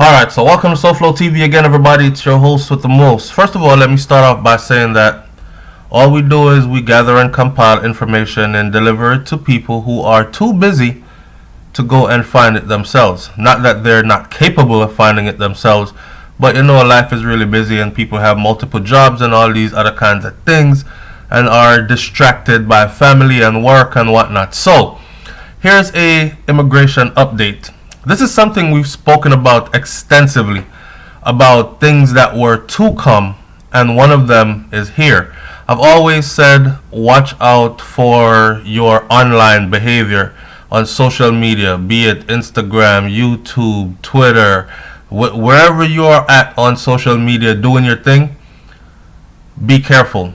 Alright, so welcome to SouFLoTV again, everybody. It's your host with the most. First of all, let me start off by saying that all we do is we gather and compile information and deliver it to people who are too busy to go and find it themselves. Not that they're not capable of finding it themselves, but life is really busy and people have multiple jobs and all these other kinds of things and are distracted by family and work and whatnot. So, here's a immigration update. This is something we've spoken about extensively, about things that were to come, and one of them is here. I've always said watch out for your online behavior on social media, be it Instagram, YouTube, Twitter, wherever you are at on social media doing your thing, be careful.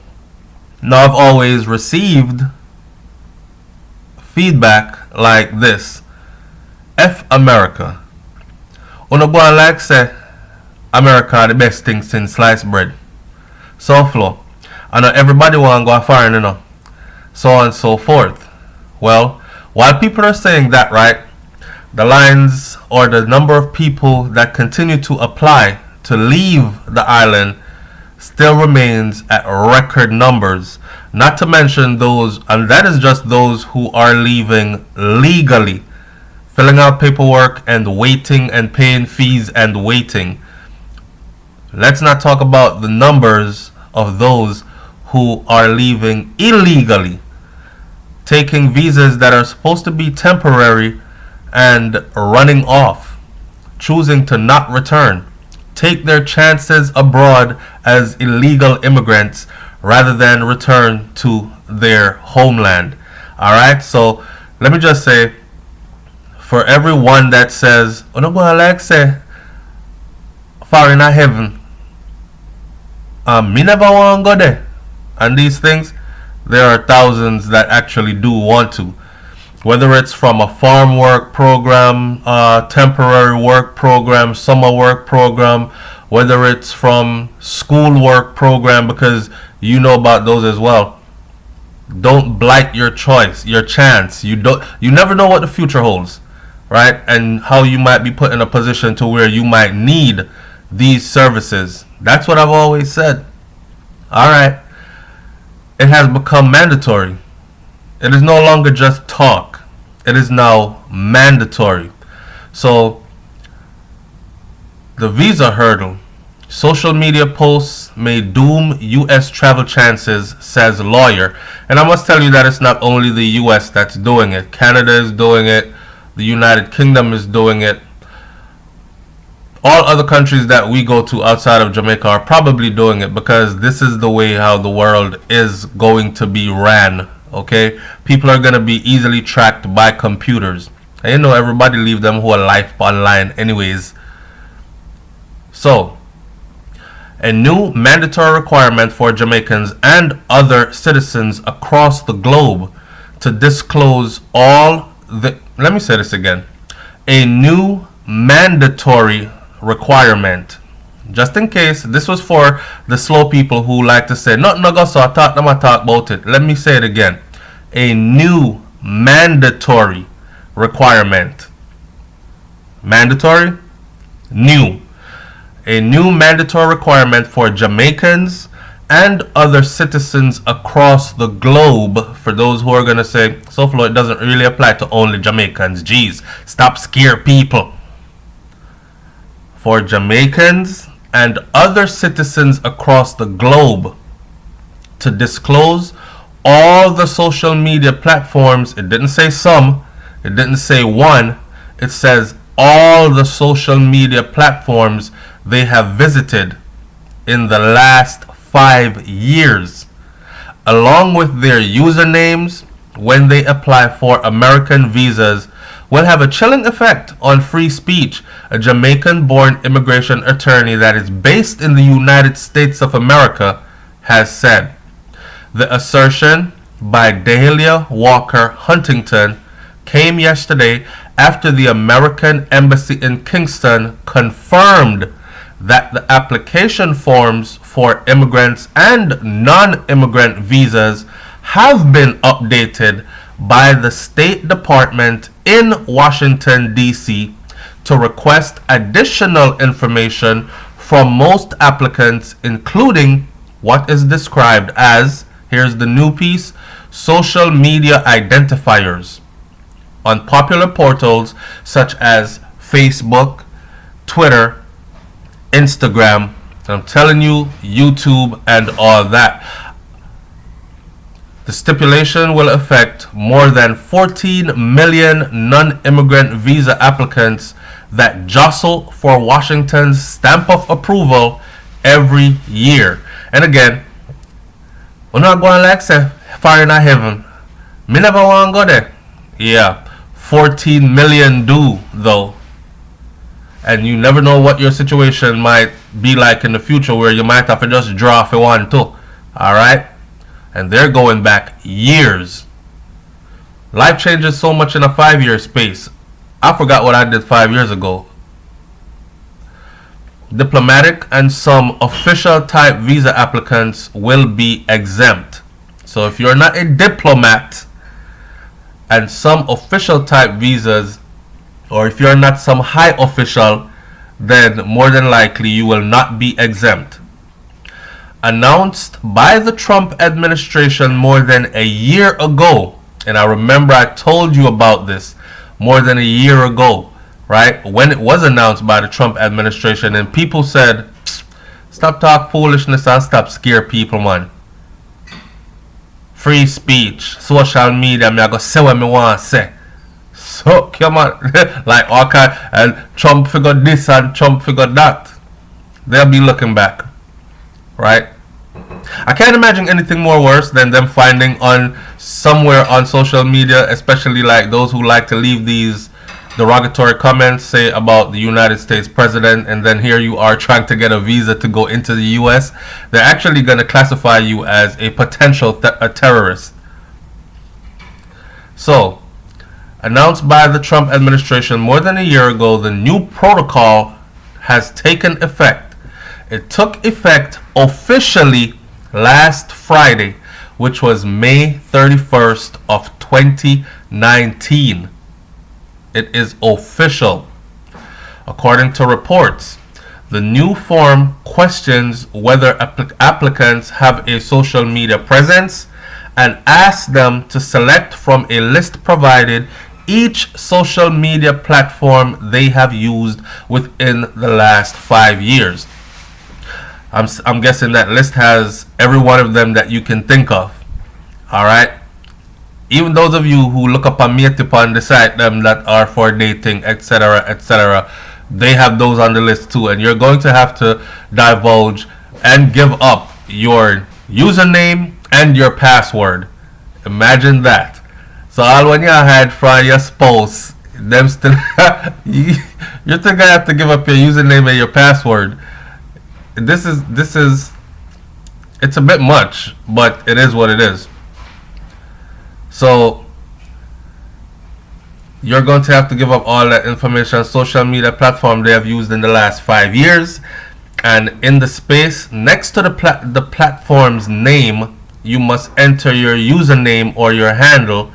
Now, I've always received feedback like this. F America. Uno go and like say America the best thing since sliced bread. SouFlo. I know everybody want to go foreign, so on and so forth. Well, while people are saying that, right, the lines or the number of people that continue to apply to leave the island still remains at record numbers. Not to mention those, and that is just those who are leaving legally, filling out paperwork and waiting and paying fees and waiting. Let's not talk about the numbers of those who are leaving illegally, taking visas that are supposed to be temporary and running off, choosing to not return, take their chances abroad as illegal immigrants rather than return to their homeland. Alright, so let me just say, for everyone that says, "Oh no, go like say, far in heaven, me never want to go there," and these things, there are thousands that actually do want to. Whether it's from a farm work program, temporary work program, summer work program, whether it's from school work program, because you know about those as well. Don't blight your choice, your chance. You never know what the future holds, right? And how you might be put in a position to where you might need these services. That's what I've always said. Alright. It has become mandatory. It is no longer just talk. It is now mandatory. So, the visa hurdle. Social media posts may doom U.S. travel chances, says lawyer. And I must tell you that it's not only the U.S. that's doing it. Canada is doing it. The United Kingdom is doing it. All other countries that we go to outside of Jamaica are probably doing it, because this is the way how the world is going to be ran. Okay, people are going to be easily tracked by computers. And everybody leave them whole life online anyways. So, a new mandatory requirement for Jamaicans and other citizens across the globe to disclose all the... Let me say this again. A new mandatory requirement. Just in case, this was for the slow people who like to say, "Nothing no go so I talk about it." Let me say it again. A new mandatory requirement. Mandatory? New. A new mandatory requirement for Jamaicans and other citizens across the globe. For those who are going to say, SouFlo, it doesn't really apply to only Jamaicans. Jeez, stop scare people. For Jamaicans and other citizens across the globe to disclose all the social media platforms. It didn't say some, it didn't say one, it says all the social media platforms they have visited in the last 5 years, along with their usernames when they apply for American visas, will have a chilling effect on free speech, a Jamaican-born immigration attorney that is based in the United States of America has said. The assertion by Dahlia Walker Huntington came yesterday after the American Embassy in Kingston confirmed that the application forms for immigrants and non-immigrant visas have been updated by the State Department in Washington, D.C. to request additional information from most applicants, including what is described as, here's the new piece, social media identifiers on popular portals such as Facebook, Twitter, Instagram, I'm telling you, YouTube, and all that. The stipulation will affect more than 14 million non-immigrant visa applicants that jostle for Washington's stamp of approval every year. And again, we're not going like say far in heaven. Me never want to go there. Yeah, 14 million do though. And you never know what your situation might be like in the future, where you might have to just draw if you want to. Alright? And they're going back years. Life changes so much in a 5-year space. I forgot what I did 5 years ago. Diplomatic and some official type visa applicants will be exempt. So if you're not a diplomat and some official type visas, or if you're not some high official, then more than likely you will not be exempt. Announced by the Trump administration more than a year ago, and I remember I told you about this more than a year ago, right? When it was announced by the Trump administration, and people said, stop talk foolishness and stop scare people, man. Free speech, social media, me I go say what me want to say. So come on, like all kind, and Trump figured this and Trump figured that. They'll be looking back, right? I can't imagine anything more worse than them finding on somewhere on social media, especially like those who like to leave these derogatory comments, say about the United States president, and then here you are trying to get a visa to go into the US. They're actually going to classify you as a potential a terrorist. So, announced by the Trump administration more than a year ago, the new protocol has taken effect. It took effect officially last Friday, which was May 31st of 2019. It is official. According to reports, the new form questions whether applicants have a social media presence and asks them to select from a list provided each social media platform they have used within the last 5 years. I'm guessing that list has every one of them that you can think of. Alright? Even those of you who look up on Meetip and decide them that are for dating, etc., etc., they have those on the list too. And you're going to have to divulge and give up your username and your password. Imagine that. So all when you had from your spouse, them still you're still gonna have to give up your username and your password. This is it's a bit much, but it is what it is. So you're going to have to give up all that information on social media platform they have used in the last 5 years, and in the space next to the platform's name, you must enter your username or your handle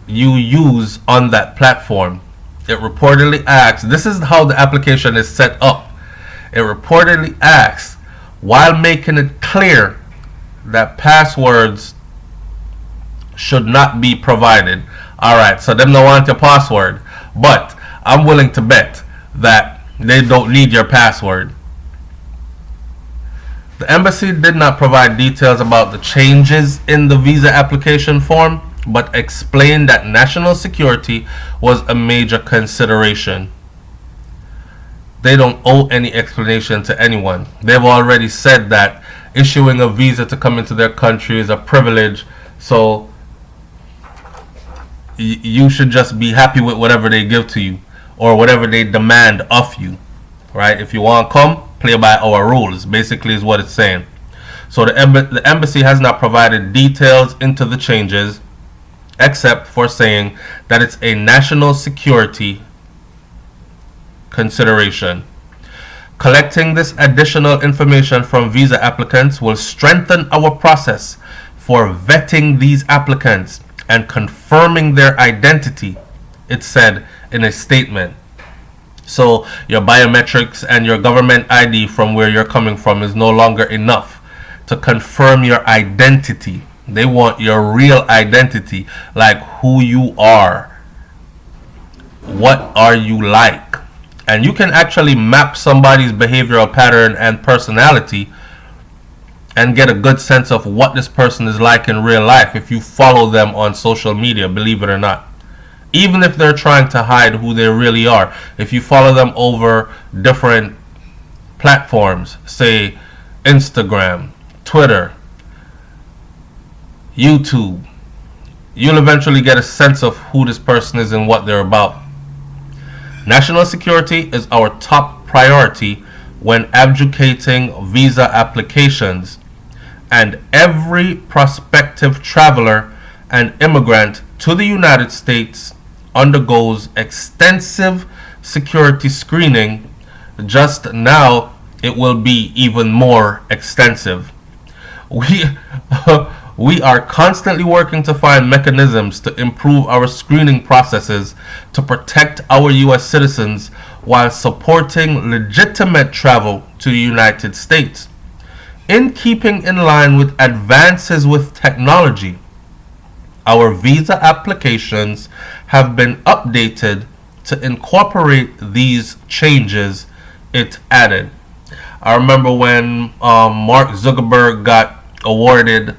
you use on that platform. It reportedly asks, this is how the application is set up. It reportedly asks, while making it clear that passwords should not be provided. Alright, so them don't want your password, but I'm willing to bet that they don't need your password. The embassy did not provide details about the changes in the visa application form, but explained that national security was a major consideration. They don't owe any explanation to anyone. They've already said that issuing a visa to come into their country is a privilege, so you should just be happy with whatever they give to you or whatever they demand of you, right? If you want to come, play by our rules, basically is what it's saying. So the embassy has not provided details into the changes, except for saying that it's a national security consideration. Collecting this additional information from visa applicants will strengthen our process for vetting these applicants and confirming their identity, it said in a statement. So your biometrics and your government ID from where you're coming from is no longer enough to confirm your identity. They want your real identity, like who you are. What are you like? And you can actually map somebody's behavioral pattern and personality and get a good sense of what this person is like in real life if you follow them on social media, believe it or not. Even if they're trying to hide who they really are, if you follow them over different platforms, say Instagram, Twitter, YouTube, you'll eventually get a sense of who this person is and what they're about. National security is our top priority when adjudicating visa applications, and every prospective traveler and immigrant to the United States undergoes extensive security screening. Just now, it will be even more extensive. We are constantly working to find mechanisms to improve our screening processes to protect our U.S. citizens while supporting legitimate travel to the United States. In keeping in line with advances with technology, our visa applications have been updated to incorporate these changes, it added. I remember when Mark Zuckerberg got awarded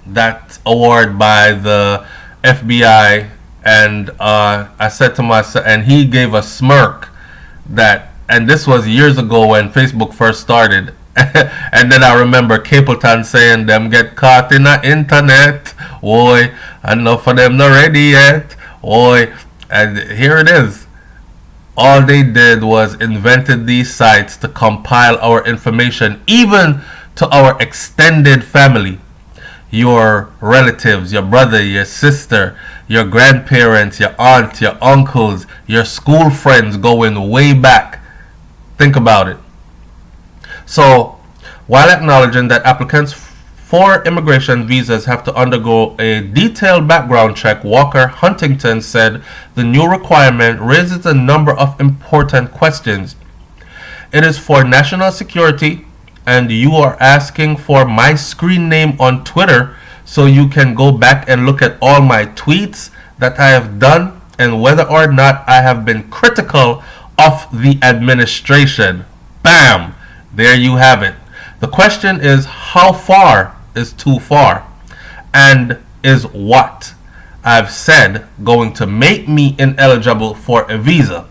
that award by the FBI, and I said to myself, and he gave a smirk that, and this was years ago when Facebook first started. And then I remember Capleton saying them get caught in the internet. Oi, enough of them not ready yet. Oi, and here it is. All they did was invented these sites to compile our information, even to our extended family. Your relatives, your brother, your sister, your grandparents, your aunt, your uncles, your school friends going way back. Think about it. So, while acknowledging that applicants for immigration visas have to undergo a detailed background check, Walker Huntington said the new requirement raises a number of important questions. It is for national security, and you are asking for my screen name on Twitter so you can go back and look at all my tweets that I have done and whether or not I have been critical of the administration. Bam! There you have it. The question is, how far is too far? And is what I've said going to make me ineligible for a visa?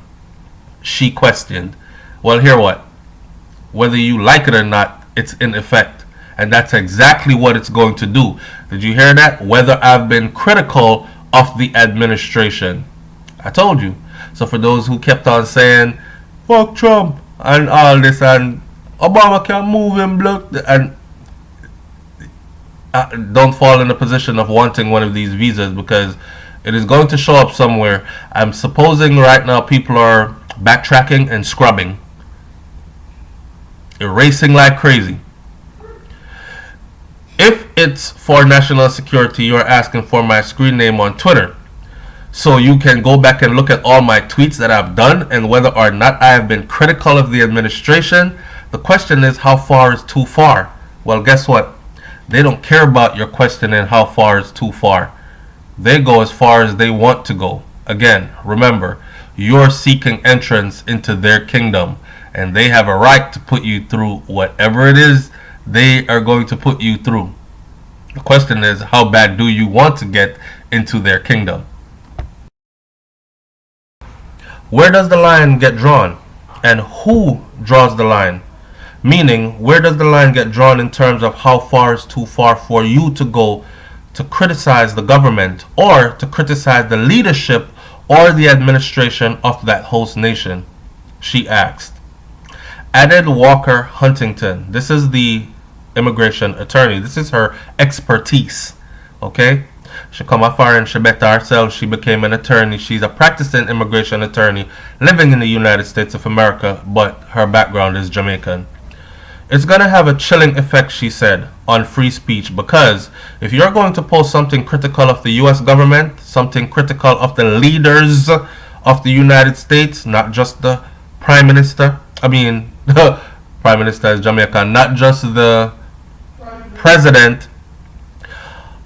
She questioned. Well, hear what? Whether you like it or not, it's in effect. And that's exactly what it's going to do. Did you hear that? Whether I've been critical of the administration. I told you. So for those who kept on saying, fuck Trump and all this, and Obama can move him, block, and don't fall in the position of wanting one of these visas, because it is going to show up somewhere. I'm supposing right now people are backtracking and scrubbing, erasing like crazy. If it's for national security, you're asking for my screen name on Twitter so you can go back and look at all my tweets that I've done and whether or not I have been critical of the administration. The question is, how far is too far? Well, guess what? They don't care about your question and how far is too far. They go as far as they want to go. Again, remember, you're seeking entrance into their kingdom, and they have a right to put you through whatever it is they are going to put you through. The question is, how bad do you want to get into their kingdom? Where does the line get drawn? And who draws the line? Meaning, where does the line get drawn in terms of how far is too far for you to go to criticize the government or to criticize the leadership or the administration of that host nation? She asked. Added Walker Huntington. This is the immigration attorney. This is her expertise. Okay? She come afar and she better herself. She became an attorney. She's a practicing immigration attorney living in the United States of America, but her background is Jamaican. It's going to have a chilling effect, she said, on free speech, because if you're going to post something critical of the U.S. government, something critical of the leaders of the United States, not just the Prime Minister. I mean, the Prime Minister is Jamaican, not just the President.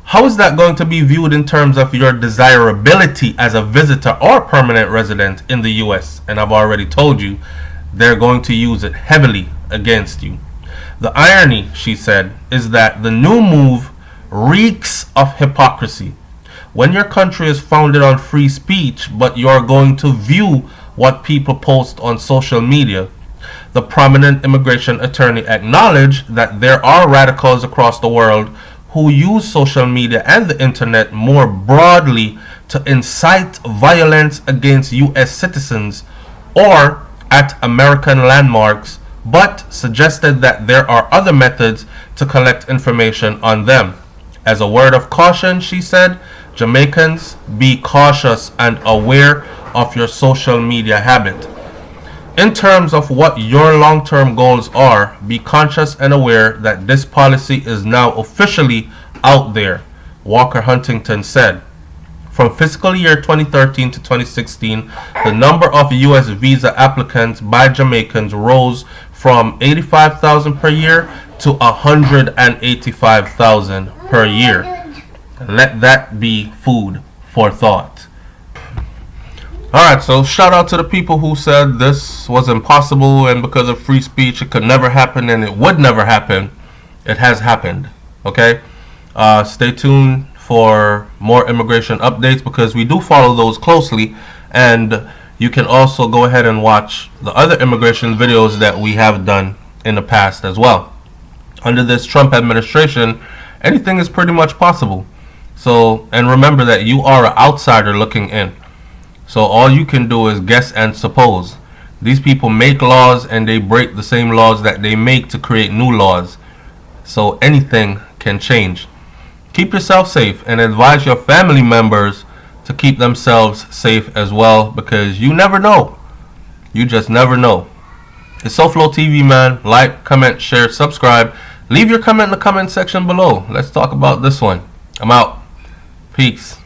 How is that going to be viewed in terms of your desirability as a visitor or permanent resident in the US? And I've already told you, they're going to use it heavily against you. The irony, she said, is that the new move reeks of hypocrisy. When your country is founded on free speech, but you're going to view what people post on social media. The prominent immigration attorney acknowledged that there are radicals across the world who use social media and the internet more broadly to incite violence against US citizens or at American landmarks, but suggested that there are other methods to collect information on them. As a word of caution, she said, Jamaicans, be cautious and aware of your social media habit. In terms of what your long-term goals are, be conscious and aware that this policy is now officially out there, Walker Huntington said. From fiscal year 2013 to 2016, the number of U.S. visa applicants by Jamaicans rose from 85,000 per year to 185,000 per year. Let that be food for thought. Alright, so shout out to the people who said this was impossible and because of free speech it could never happen and it would never happen. It has happened. Okay? Stay tuned for more immigration updates because we do follow those closely, and you can also go ahead and watch the other immigration videos that we have done in the past as well. Under this Trump administration, anything is pretty much possible. So, and remember that you are an outsider looking in. So all you can do is guess and suppose. These people make laws and they break the same laws that they make to create new laws. So anything can change. Keep yourself safe and advise your family members to keep themselves safe as well, because you never know. You just never know. It's SouFLoTV, man. Like, comment, share, subscribe. Leave your comment in the comment section below. Let's talk about this one. I'm out. Peace.